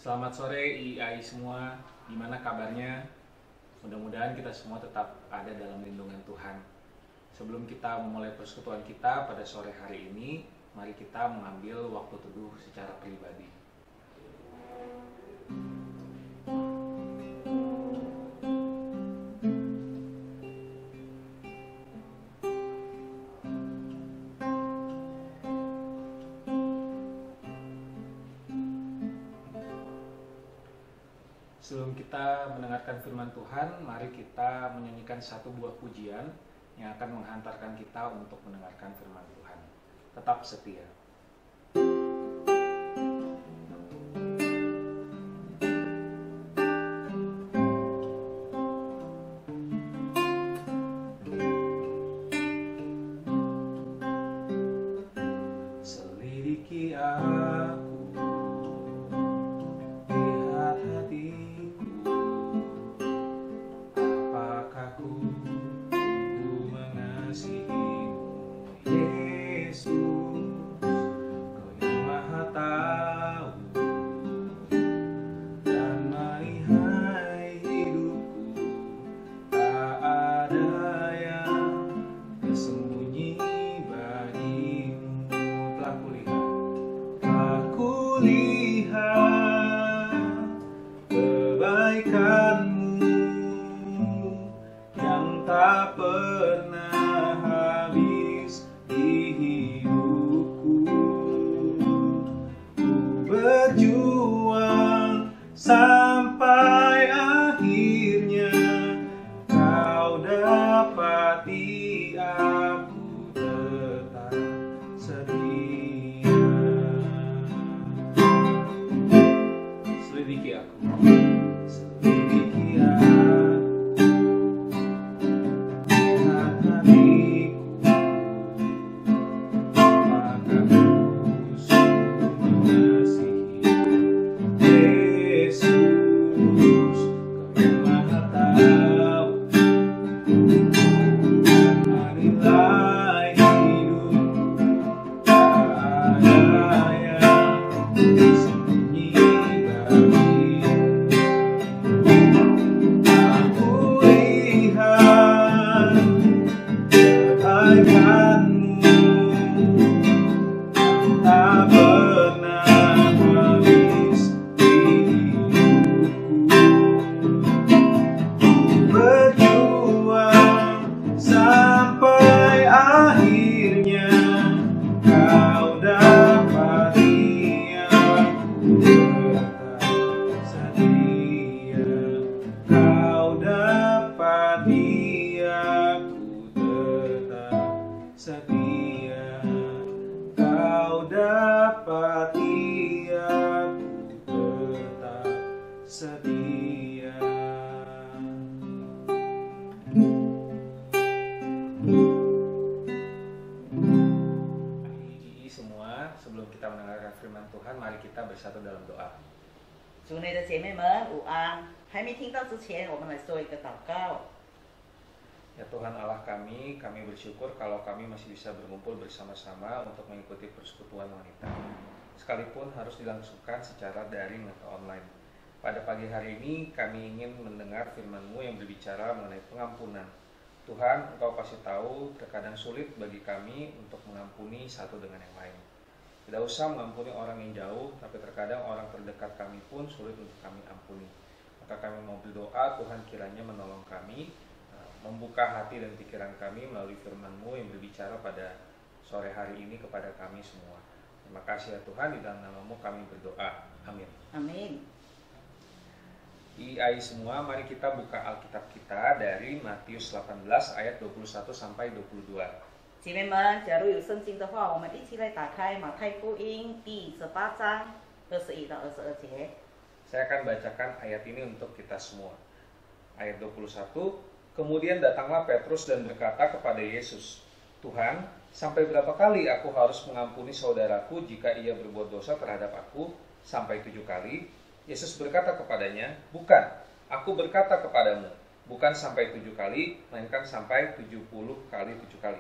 Selamat sore IAI semua, gimana kabarnya? Mudah-mudahan kita semua tetap ada dalam lindungan Tuhan. Sebelum kita memulai persekutuan kita pada sore hari ini, mari kita mengambil waktu teduh secara pribadi. Sebelum kita mendengarkan firman Tuhan, mari kita menyanyikan satu buah pujian yang akan menghantarkan kita untuk mendengarkan firman Tuhan. Tetap setia. Selidiki aku, lihat hatiku, apakah ku mengasihimu, Yesus, Kau yang Maha Tahu dan melihai hidupku, tak ada yang tersembunyi bagimu. Telah kulihat kebaikanmu yang tak pernah habis di hidupku. Ku berjuang sampai akhirnya Kau dapati aku tetap setia. Selidiki aku, selidiki aku, lihat hatiku, apakah ku sungguh mengasihi Yesus, Kau yang Maha Tahu dan menilai hidupku, tak ada yang tersembunyi bagimu. Aku lihat kebaikanmu tak pernah habis di hidupku. Berjuang sampai akhirnya Kau dapati aku tetap setia. Kau dapati aku tetap setia. Kau dapati aku tetap setia. Hai semua, sebelum kita mendengarkan firman Tuhan, mari kita bersatu dalam doa. 主内的姐妹们午安，还没听到之前，我们来做一个祷告。 Ya Tuhan Allah kami bersyukur kalau kami masih bisa berkumpul bersama-sama untuk mengikuti persekutuan wanita. Sekalipun harus dilangsungkan secara daring atau online. Pada pagi hari ini kami ingin mendengar firman-Mu yang berbicara mengenai pengampunan. Tuhan, Engkau kasih tahu terkadang sulit bagi kami untuk mengampuni satu dengan yang lain. Tidak usah mengampuni orang yang jauh, tapi terkadang orang terdekat kami pun sulit untuk kami ampuni. Maka kami mau berdoa, Tuhan kiranya menolong kami, membuka hati dan pikiran kami melalui firman-Mu yang berbicara pada sore hari ini kepada kami semua. Terima kasih ya Tuhan, di dalam nama-Mu kami berdoa. Amin. Amin。 IAI semua, mari kita buka Alkitab kita dari Matius 18 ayat 21 sampai 22. 姐妹们，假如有圣经的话，我们一起来打开马太福音第18章21到22节。 Saya akan bacakan ayat ini untuk kita semua. Ayat 21, kemudian datanglah Petrus dan berkata kepada Yesus, Tuhan, sampai berapa kali aku harus mengampuni saudaraku jika ia berbuat dosa terhadap aku? Sampai 7 kali? Yesus berkata kepadanya, bukan, aku berkata kepadamu, bukan sampai 7 kali, melainkan sampai 70 kali 7 kali.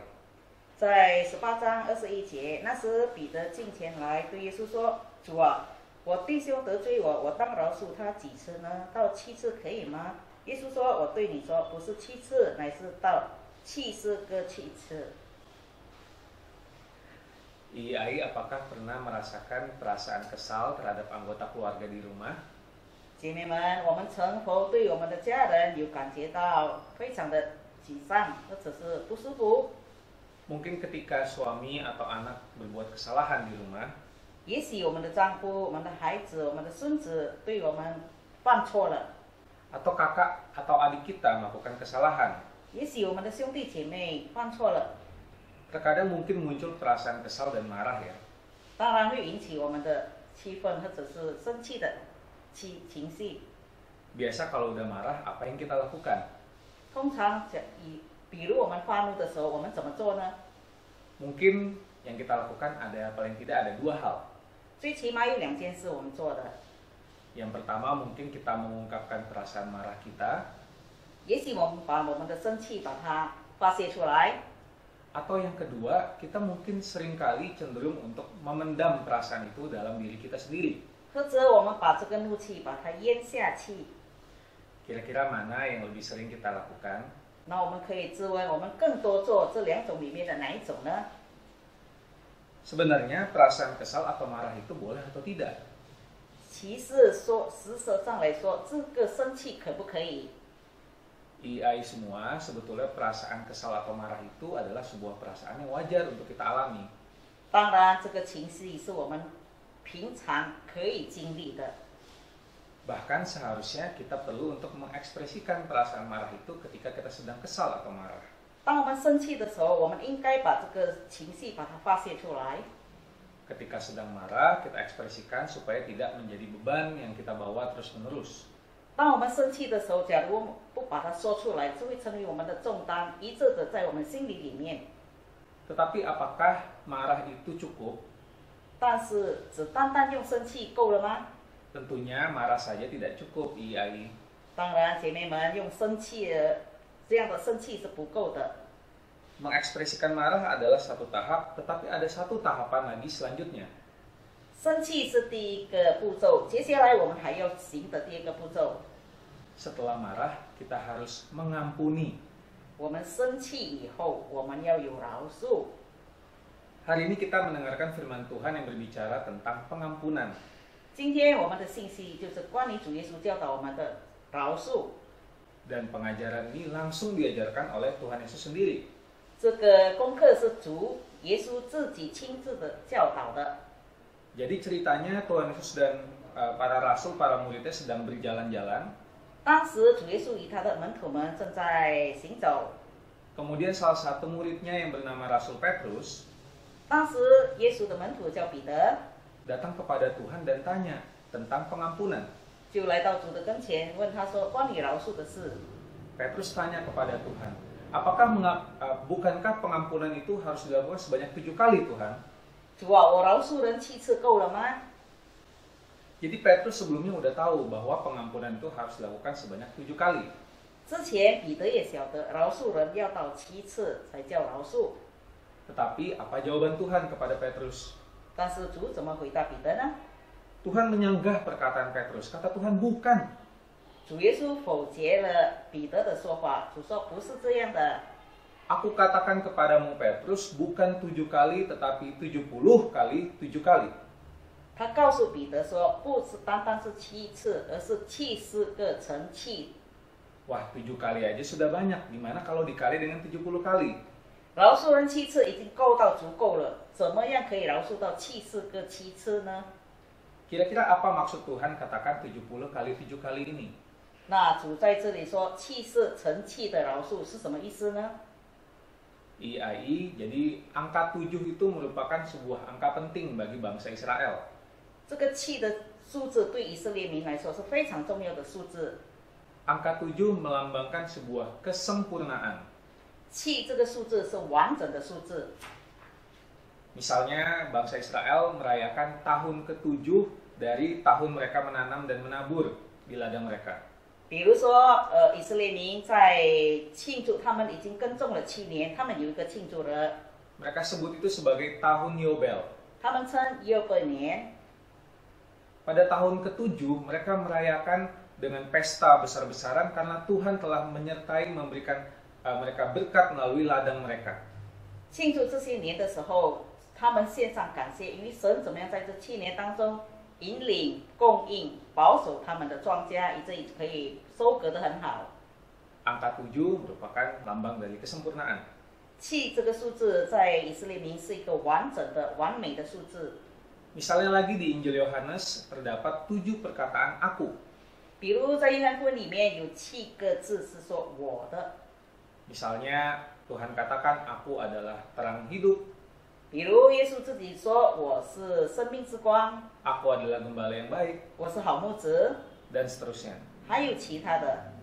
在18章21节，那时彼得进前来对耶稣说：“主啊，我弟兄得罪我，我当饶恕他几次呢？到7次可以吗？耶稣说：“我对你说，不是7次，乃是到70个7次。” IAI apakah pernah merasakan perasaan kesal terhadap anggota keluarga di rumah? 姐妹们，我们曾否对我们的家人有感觉到非常的沮丧，或者是不舒服？ Mungkin ketika suami atau anak berbuat kesalahan di rumah, 也许我们的丈夫、我们的孩子、我们的孙子对我们犯错了， atau kakak atau adik kita melakukan kesalahan. 也许我们的兄弟姐妹犯错了， Terkadang mungkin muncul perasaan kesal dan marah ya. 当然会引起我们的气愤或者是生气的情绪。 Biasa kalau udah marah, apa yang kita lakukan? 通常比如我们发怒的时候，我们怎么做呢？ Mungkin yang kita lakukan ada paling tidak ada 2 hal. 最起码有2件事我们做的。 Yang pertama mungkin kita mengungkapkan perasaan marah kita, 也许我们把我们的生气把它发泄出来， atau yang kedua kita mungkin seringkali cenderung untuk memendam perasaan itu dalam diri kita sendiri. 或者我们把这个怒气把它咽下去。 Kira-kira mana yang lebih sering kita lakukan? 那我们可以质问，我们更多做这2种里面的哪一种呢？ Sebenarnya perasaan kesal atau marah itu boleh atau tidak? 其实说，事实上来说，这个生气可不可以？ IAI semua sebetulnya perasaan kesal atau marah itu adalah sebuah perasaan yang wajar untuk kita alami. 当然，这个情绪是我们平常可以经历的。 Bahkan seharusnya kita perlu untuk mengekspresikan perasaan marah itu ketika kita sedang kesal atau marah. 当我们生气的时候，我们应该把这个情绪把它发泄出来。 Ketika sedang marah, kita ekspresikan supaya tidak menjadi beban yang kita bawa terus-menerus. 当我们生气的时候，假如不把它说出来，就会成为我们的重担，一直的在我们心里面。 Tetapi apakah marah itu cukup? 但是，只单单用生气够了吗？ Tentunya marah saja tidak cukup, IAI. 当然，姐妹们用生气这样的生气是不够的。 Mengekspresikan marah adalah satu tahap, tetapi ada satu tahapan lagi selanjutnya. 生气是第一个步骤，接下来我们还要行的第2个步骤。 Setelah marah, kita harus mengampuni. 我们生气以后，我们要有饶恕。 Hari ini kita mendengarkan firman Tuhan yang berbicara tentang pengampunan. 今天我们的信息就是关于主耶稣教导我们的饶恕。 Dan pengajaran ini langsung diajarkan oleh Tuhan Yesus sendiri. 这个功课是主耶稣自己亲自的教导的。 Jadi ceritanya Tuhan Yesus dan para rasul, para muridnya sedang berjalan-jalan. 当时主耶稣与他的门徒们正在行走， Kemudian salah satu muridnya yang bernama Rasul Petrus 当时耶稣的门徒叫彼得， datang kepada Tuhan dan tanya tentang pengampunan. 就来到主的跟前，问他说关于饶恕的事。 Petrus tanya kepada Tuhan, bukankah pengampunan itu harus dilakukan sebanyak 7 kali Tuhan? 主啊，我饶恕人7次够了吗？ Jadi Petrus sebelumnya udah tahu bahwa pengampunan itu harus dilakukan sebanyak 7 kali. 之前彼得也晓得饶恕人要到7次才叫饶恕， Tetapi apa jawaban Tuhan kepada Petrus? 但是主怎么回答彼得呢？ Tuhan menyanggah perkataan Petrus. Kata Tuhan, bukan. 主耶稣否决了彼得的说法，主说不是这样的。 Aku katakan kepadamu Petrus, bukan 7 kali tetapi 70 kali 7 kali. 他告诉彼得说，不是单单是7次，而是70个乘7。 Wah, 7 kali aja sudah banyak. Gimana kalau dikali dengan 70 kali? 饶恕人7次已经够到足够了，怎么样可以饶恕到70个7次呢？ Kira-kira apa maksud Tuhan katakan 70 kali 7 kali ini? 那主在这里说70乘7的饶恕是什么意思呢？ IAI, jadi angka 7 itu merupakan sebuah angka penting bagi bangsa Israel. 这个7的数字对以色列民来说是非常重要的数字。 Angka 7 melambangkan sebuah kesempurnaan. 7这个数字是完整的数字。 Misalnya bangsa Israel merayakan tahun ke-7 dari tahun mereka menanam dan menabur di ladang mereka. 比如说，以色列民在庆祝他们已经耕种了7年，他们有一个庆祝日， Mereka sebut itu sebagai tahun Yobel. 他们称约伯年。pada tahun ke-7 mereka merayakan dengan pesta besar-besaran karena Tuhan telah menyertai memberikan mereka berkat melalui ladang mereka. 庆祝这些年的时候，他们献上感谢，因为神怎么样在这7年当中引领、供应、保守他们的庄稼，以至于可以收割得很好。 Angka 7 merupakan lambang dari kesempurnaan. 7这个数字在以色列民是一个完整的、完美的数字。 Misalnya lagi di Injil Yohanes terdapat 7 perkataan aku. 比如在约翰福音里面有7个字是说我的， Misalnya Tuhan katakan aku adalah terang hidup, 比如耶稣自己说我是生命之光， aku adalah gembala yang baik, 我是好牧者， dan seterusnya. 还有其他的。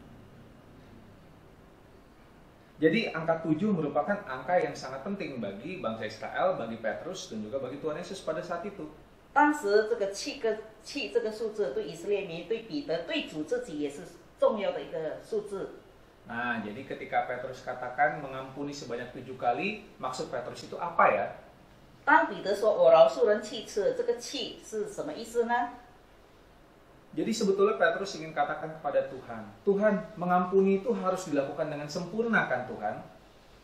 Jadi angka 7 merupakan angka yang sangat penting bagi bangsa Israel, bagi Petrus, dan juga bagi Tuhan Yesus pada saat itu. 当时这个7这个数字对以色列民、对彼得、对主自己也是重要的一个数字。 Nah, jadi ketika Petrus katakan mengampuni sebanyak 7 kali, maksud Petrus itu apa ya? 当彼得说我饶恕人7次，这个7是什么意思呢？ Jadi sebetulnya Petrus ingin katakan kepada Tuhan, Tuhan, mengampuni itu harus dilakukan dengan sempurna kan Tuhan?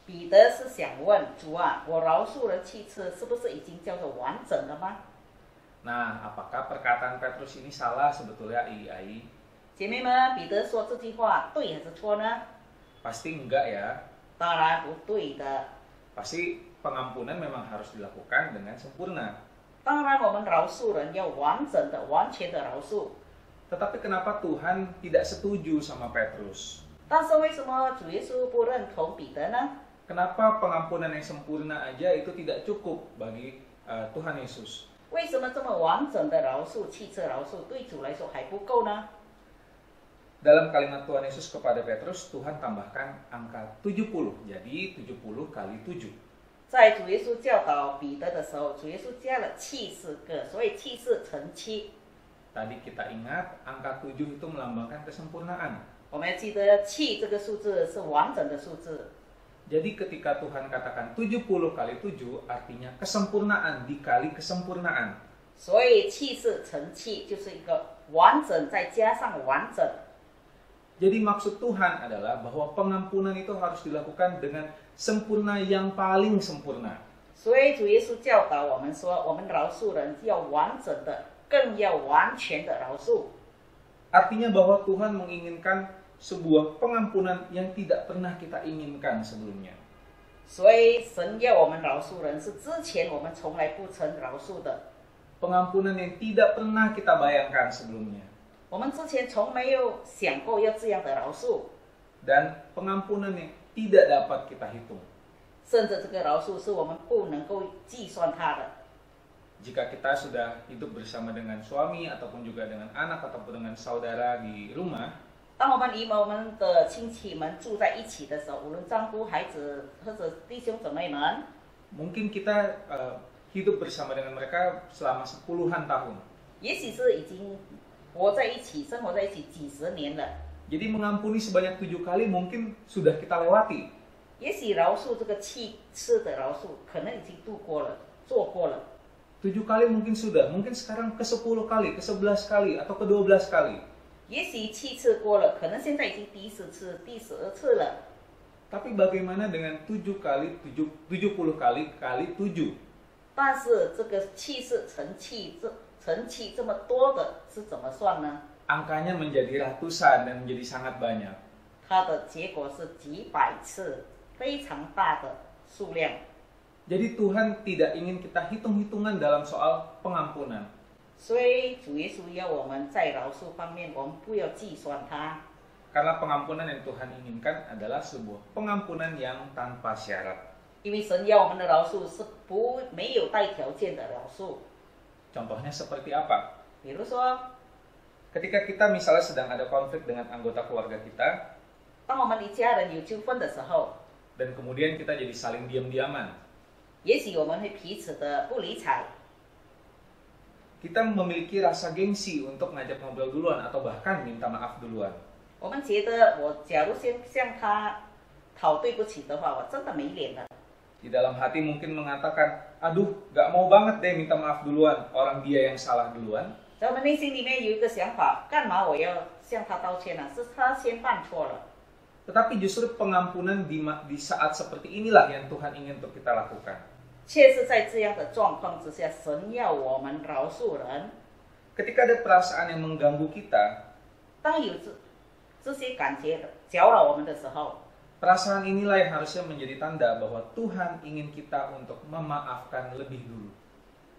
彼得是想问主啊，我饶恕人7次，是不是已经叫做完整了吗？ Nah, apakah perkataan Petrus ini salah sebetulnya, Ai? 姐妹们，彼得说这句话对还是错呢？ Pasti enggak ya. 当然不对的。 Pasti pengampunan memang harus dilakukan dengan sempurna. 当然，我们饶恕人要完整的、完全的饶恕。 Tetapi kenapa Tuhan tidak setuju sama Petrus? 但是为什么主耶稣不认同彼得呢？ Kenapa pengampunan yang sempurna aja itu tidak cukup bagi Tuhan Yesus? 为什么这么完整的饶恕、7次饶恕对主来说还不够呢？ Dalam kalimat Tuhan Yesus kepada Petrus, Tuhan tambahkan angka 70. Jadi 70 kali 7. 在主耶稣教导彼得的时候，主耶稣加了70个，所以70乘7。 Tadi kita ingat angka 7 itu melambangkan kesempurnaan. 我们要记得7这个数字是完整的数字。 Jadi ketika Tuhan katakan 70 kali 7 artinya kesempurnaan dikali kesempurnaan. 所以70乘7就是一个完整再加上完整。 Jadi maksud Tuhan adalah bahwa pengampunan itu harus dilakukan dengan sempurna yang paling sempurna. 所以主耶稣教导我们说，我们饶恕人要完整的，更要完全的饶恕。 Artinya bahwa Tuhan menginginkan sebuah pengampunan yang tidak pernah kita inginkan sebelumnya. 所以神要我们饶恕人，是之前我们从来不曾饶恕的。 Pengampunan yang tidak pernah kita bayangkan sebelumnya. 我们之前从没有想过要这样的饶恕， Dan pengampunan yang tidak dapat kita hitung. 甚至这个饶恕是我们不能够计算它的。 Jika kita sudah hidup bersama dengan suami ataupun juga dengan anak ataupun dengan saudara di rumah, 当我们与我们的亲戚们住在一起的时候，无论丈夫、孩子或者弟兄姊妹们， mungkin kita hidup bersama dengan mereka selama 10-an tahun. 也许是已经活在一起、生活在一起几十年了。 Jadi mengampuni sebanyak 7 kali mungkin sudah kita lewati. 也许饶恕这个7次的饶恕，可能已经度过了、做过了。 7 kali mungkin sudah, mungkin sekarang ke 10 kali, ke 11 kali, atau ke 12 kali. 也许7次过了，可能现在已经第10次、第12次了。 Tapi bagaimana dengan 7 kali 70 kali kali 7? 但是这个7次乘7这么多的是怎么算呢？ Angkanya menjadi ratusan dan menjadi sangat banyak. 它的结果是几百次，非常大的数量。 Jadi Tuhan tidak ingin kita hitung-hitungan dalam soal pengampunan. 所以主耶稣要我们在饶恕方面，我们不要计算它， Karena pengampunan yang Tuhan inginkan adalah sebuah pengampunan yang tanpa syarat. 因为神要我们的饶恕是没有带条件的饶恕。 Contohnya seperti apa? 比如说， Ketika kita misalnya sedang ada konflik dengan anggota keluarga kita, 当我们与家人有纠纷的时候， dan kemudian kita jadi saling diam-diaman. 也许我们会彼此的不理睬， Kita memiliki rasa gengsi untuk ngajak ngobrol duluan atau bahkan minta maaf duluan. 我们觉得我假如先向他讨对不起的话，我真的没脸了。 Di dalam hati mungkin mengatakan, aduh gak mau banget deh minta maaf duluan, orang dia yang salah duluan. 在我们内心里面有一个想法，干嘛我要向他道歉呢？是他先犯错了。 Tetapi justru pengampunan di saat seperti inilah yang Tuhan ingin untuk kita lakukan. 却是在这样的状况之下，神要我们饶恕人。 Ketika ada perasaan yang mengganggu kita, 当有这些感觉搅扰我们的时候， perasaan inilah yang harusnya menjadi tanda bahwa Tuhan ingin kita untuk memaafkan lebih dulu.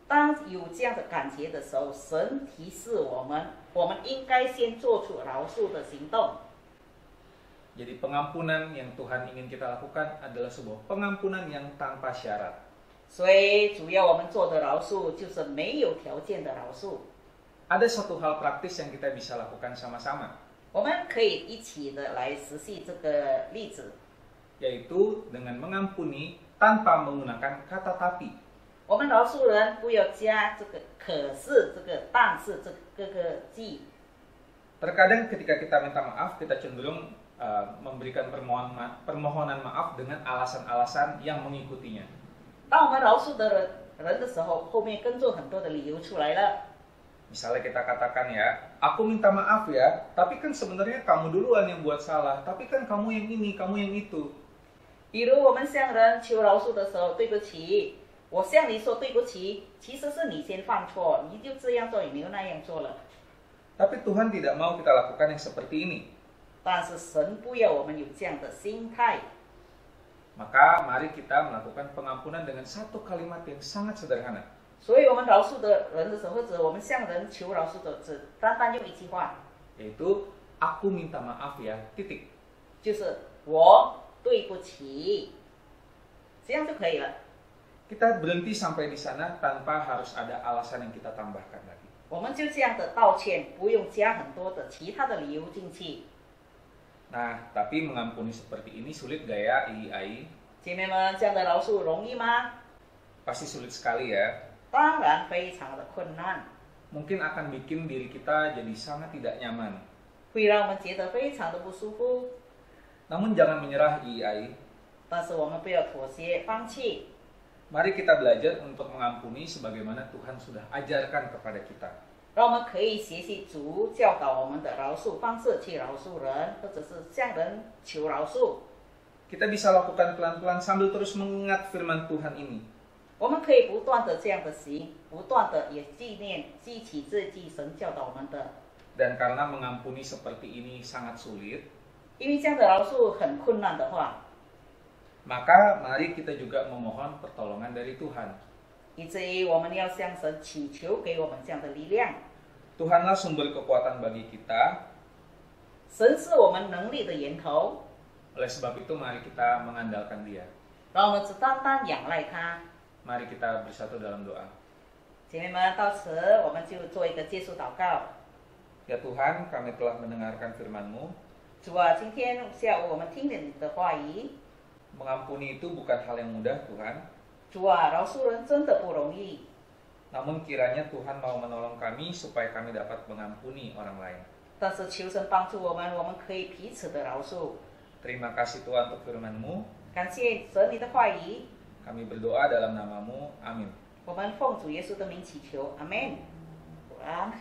当有这样的感觉的时候，神提示我们，我们应该先做出饶恕的行动。 Jadi pengampunan yang Tuhan ingin kita lakukan adalah sebuah pengampunan yang tanpa syarat. 所以主要我们做的饶恕就是没有条件的饶恕。 Ada satu hal praktis yang kita bisa lakukan sama-sama, 我们可以一起的来实现这个例子， yaitu dengan mengampuni tanpa menggunakan kata tapi. 我们饶恕人不要加这个可是、这个但是、这个记。 Terkadang ketika kita minta maaf, kita cenderung memberikan permohonan maaf dengan alasan-alasan yang mengikutinya. 当我们饶恕的人的时候，后面跟着很多的理由出来了。 Misalnya kita katakan ya, aku minta maaf ya, tapi kan sebenarnya kamu duluan yang buat salah, tapi kan kamu yang ini, kamu yang itu. 比如我们向人求饶恕的时候，对不起，我向你说对不起，其实是你先犯错，你就这样做，你又那样做了。 Tapi Tuhan tidak mau kita lakukan yang seperti ini. 但是神不要我们有这样的心态， Maka mari kita melakukan pengampunan dengan satu kalimat yang sangat sederhana. 所以我们饶恕的人的时候，或者我们向人求饶恕的，只单单用一句话， Yaitu, aku minta maaf ya, titik. 就是我对不起，这样就可以了。 Kita berhenti sampai di sana tanpa harus ada alasan yang kita tambahkan lagi. 我们就这样的道歉，不用加很多的其他的理由进去。 Nah, tapi mengampuni seperti ini sulit gak ya, Ai? 姐妹们，这样的饶恕容易吗？ Pasti sulit sekali ya. 当然非常的困难， Mungkin akan bikin diri kita jadi sangat tidak nyaman. 会让我们觉得非常的不舒服。 Namun jangan menyerah, Ai. 但是我们不要妥协、放弃。 Mari kita belajar untuk mengampuni sebagaimana Tuhan sudah ajarkan kepada kita. 让我们可以学习主教导我们的饶恕方式去饶恕人，或者是向人求饶恕。 Kita bisa lakukan pelan-pelan sambil terus mengingat firman Tuhan ini. 我们可以不断的这样的行，不断的也记起这句神教导我们的。 Dan karena mengampuni seperti ini sangat sulit, 因为这样的饶恕很困难的话， maka mari kita juga memohon pertolongan dari Tuhan. 以至于我们要向神祈求给我们这样的力量。 Tuhanlah sumber kekuatan bagi kita. 神是我们能力的源头， Oleh sebab itu mari kita mengandalkan Dia. 让我们只单单仰赖他。 Mari kita bersatu dalam doa. 姐妹们，到此我们就做一个结束祷告。 Ya Tuhan, kami telah mendengarkan firman-Mu. 主啊，今天下午我们听了你的话语。 Mengampuni itu bukan hal yang mudah, Tuhan. 主啊，饶恕人真的不容易。 Namun kiranya Tuhan mau menolong kami supaya kami dapat mengampuni orang lain. 但是求神帮助我们，我们可以彼此的饶恕。 Terima kasih Tuhan untuk firman-Mu. 感谢神你的话语， Kami berdoa dalam nama-Mu. Amin. 我们奉主耶稣的名祈求，阿门。晚安。